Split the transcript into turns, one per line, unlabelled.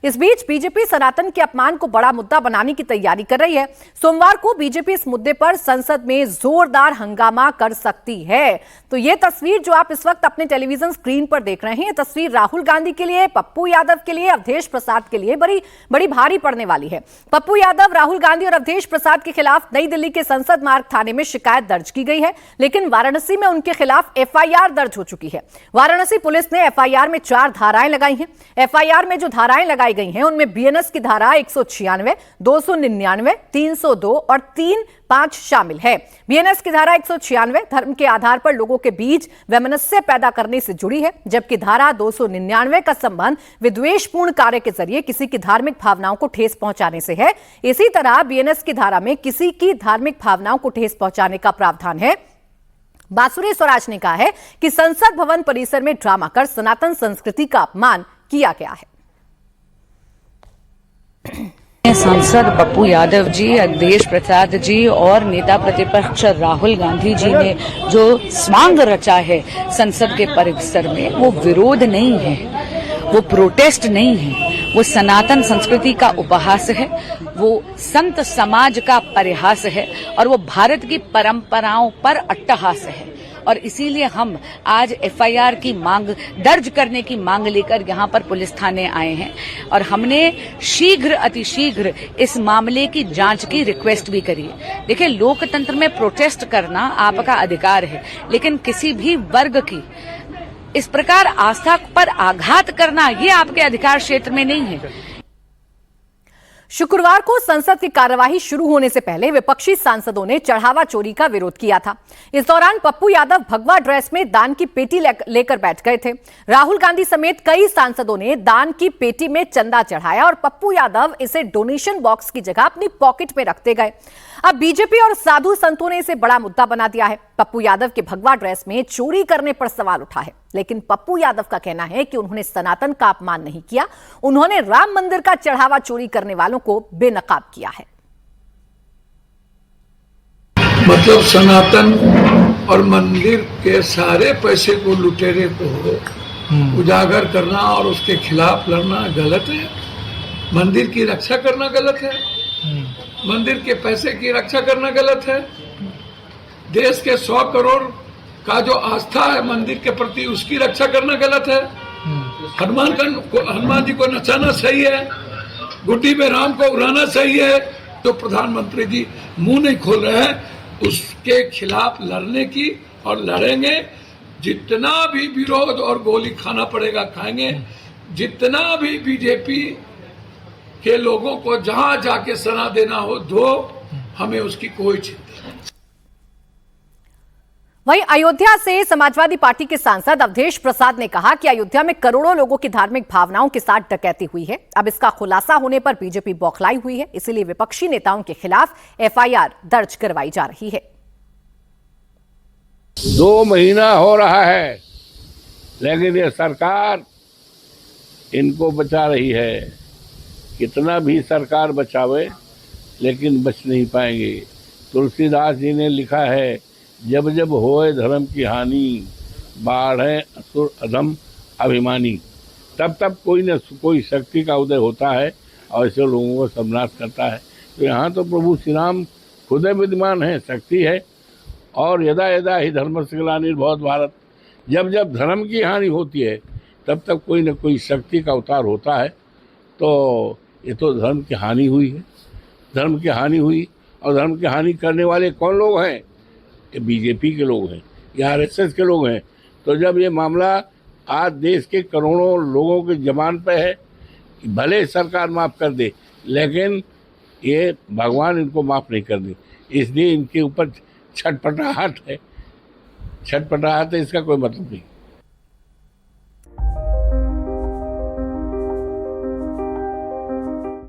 इस बीच बीजेपी सनातन के अपमान को बड़ा मुद्दा बनाने की तैयारी कर रही है। सोमवार को बीजेपी इस मुद्दे पर संसद में जोरदार हंगामा कर सकती है। तो ये तस्वीर जो आप इस वक्त अपने टेलीविजन स्क्रीन पर देख रहे हैं, ये तस्वीर राहुल गांधी के लिए, पप्पू यादव के लिए, अवधेश प्रसाद के लिए बड़ी भारी पड़ने वाली है। पप्पू यादव, राहुल गांधी और अवधेश प्रसाद के खिलाफ नई दिल्ली के संसद मार्ग थाने में शिकायत दर्ज की गई है, लेकिन वाराणसी में उनके खिलाफ एफआईआर दर्ज हो चुकी है। वाराणसी पुलिस ने एफआईआर में 4 धाराएं लगाई हैं। एफआईआर में जो धाराएं लगाई गई हैं उनमें बीएनएस की धारा 196, 299, 302 और 3-5 शामिल है। बीएनएस की धारा 196 धर्म के आधार पर लोगों के बीच वैमनस्य पैदा करने से जुड़ी है, जबकि धारा 299 का संबंध विद्वेषपूर्ण कार्य के जरिए किसी की धार्मिक भावनाओं को ठेस पहुंचाने से है। इसी तरह बीएनएस की धारा में किसी की धार्मिक भावनाओं को ठेस पहुंचाने का प्रावधान है। बासुरी स्वराज ने कहा है कि संसद भवन परिसर में ड्रामा कर सनातन संस्कृति का अपमान किया गया है।
सांसद पप्पू यादव जी, अवधेश प्रसाद जी और नेता प्रतिपक्ष राहुल गांधी जी ने जो स्वांग रचा है संसद के परिसर में, वो विरोध नहीं है, वो प्रोटेस्ट नहीं है, वो सनातन संस्कृति का उपहास है, वो संत समाज का परिहास है और वो भारत की परंपराओं पर अट्टहास है। और इसीलिए हम आज एफआईआर की मांग दर्ज करने की मांग लेकर यहाँ पर पुलिस थाने आए हैं और हमने शीघ्र अतिशीघ्र इस मामले की जांच की रिक्वेस्ट भी करी है। देखिए, लोकतंत्र में प्रोटेस्ट करना आपका अधिकार है, लेकिन किसी भी वर्ग की इस प्रकार आस्था पर आघात करना ये आपके अधिकार क्षेत्र में नहीं है।
शुक्रवार को संसद की कार्यवाही शुरू होने से पहले विपक्षी सांसदों ने चढ़ावा चोरी का विरोध किया था। इस दौरान पप्पू यादव भगवा ड्रेस में दान की पेटी लेकर बैठ गए थे। राहुल गांधी समेत कई सांसदों ने दान की पेटी में चंदा चढ़ाया और पप्पू यादव इसे डोनेशन बॉक्स की जगह अपनी पॉकेट में रखते गए। अब बीजेपी और साधु संतों ने इसे बड़ा मुद्दा बना दिया है। पप्पू यादव के भगवा ड्रेस में चोरी करने पर सवाल उठा है, लेकिन पप्पू यादव का कहना है कि उन्होंने सनातन का अपमान नहीं किया, उन्होंने राम मंदिर का चढ़ावा चोरी करने वालों को बेनकाब किया है।
मतलब सनातन और मंदिर के सारे पैसे को, लुटेरे को उजागर करना और उसके खिलाफ लड़ना गलत है। मंदिर की रक्षा करना गलत है, मंदिर के पैसे की रक्षा करना गलत है। देश के 100 करोड़ का जो आस्था है मंदिर के प्रति, उसकी रक्षा करना गलत है। हनुमान जी को नचाना सही है, गुड्डी में राम को उड़ाना सही है। तो प्रधानमंत्री जी मुंह नहीं खोल रहे हैं, उसके खिलाफ लड़ने की, और लड़ेंगे। जितना भी विरोध और गोली खाना पड़ेगा खाएंगे। जितना भी बीजेपी के लोगों को जहां जाके सना देना हो दो, हमें उसकी कोई चिंता नहीं।
वहीं अयोध्या से समाजवादी पार्टी के सांसद अवधेश प्रसाद ने कहा कि अयोध्या में करोड़ों लोगों की धार्मिक भावनाओं के साथ डकैती हुई है। अब इसका खुलासा होने पर बीजेपी बौखलाई हुई है, इसीलिए विपक्षी नेताओं के खिलाफ एफआईआर दर्ज करवाई जा रही है।
2 महीना हो रहा है, लेकिन ये सरकार इनको बचा रही है। कितना भी सरकार बचावे, लेकिन बच नहीं पाएंगे। तुलसीदास जी ने लिखा है, जब जब होए धर्म की हानि, बाढ़े असुर अधम अभिमानी। तब तब कोई न कोई शक्ति का उदय होता है और ऐसे लोगों को सर्वनाश करता है। तो यहाँ तो प्रभु श्री राम खुद विद्यमान है, शक्ति है। और यदा यदा ही धर्मस्य ग्लानिर्भवत् भारत, जब जब धर्म की हानि होती है तब तब कोई न कोई शक्ति का अवतार होता है। तो ये तो धर्म की हानि हुई है, धर्म की हानि हुई। और धर्म की हानि करने वाले कौन लोग हैं? ये बीजेपी के लोग हैं, या आरएसएस के लोग हैं। तो जब ये मामला आज देश के करोड़ों लोगों के जमान पे है, भले सरकार माफ़ कर दे, लेकिन ये भगवान इनको माफ़ नहीं कर दे। इसलिए इनके ऊपर छटपटाहट है, छटपटाहट है, इसका कोई मतलब नहीं।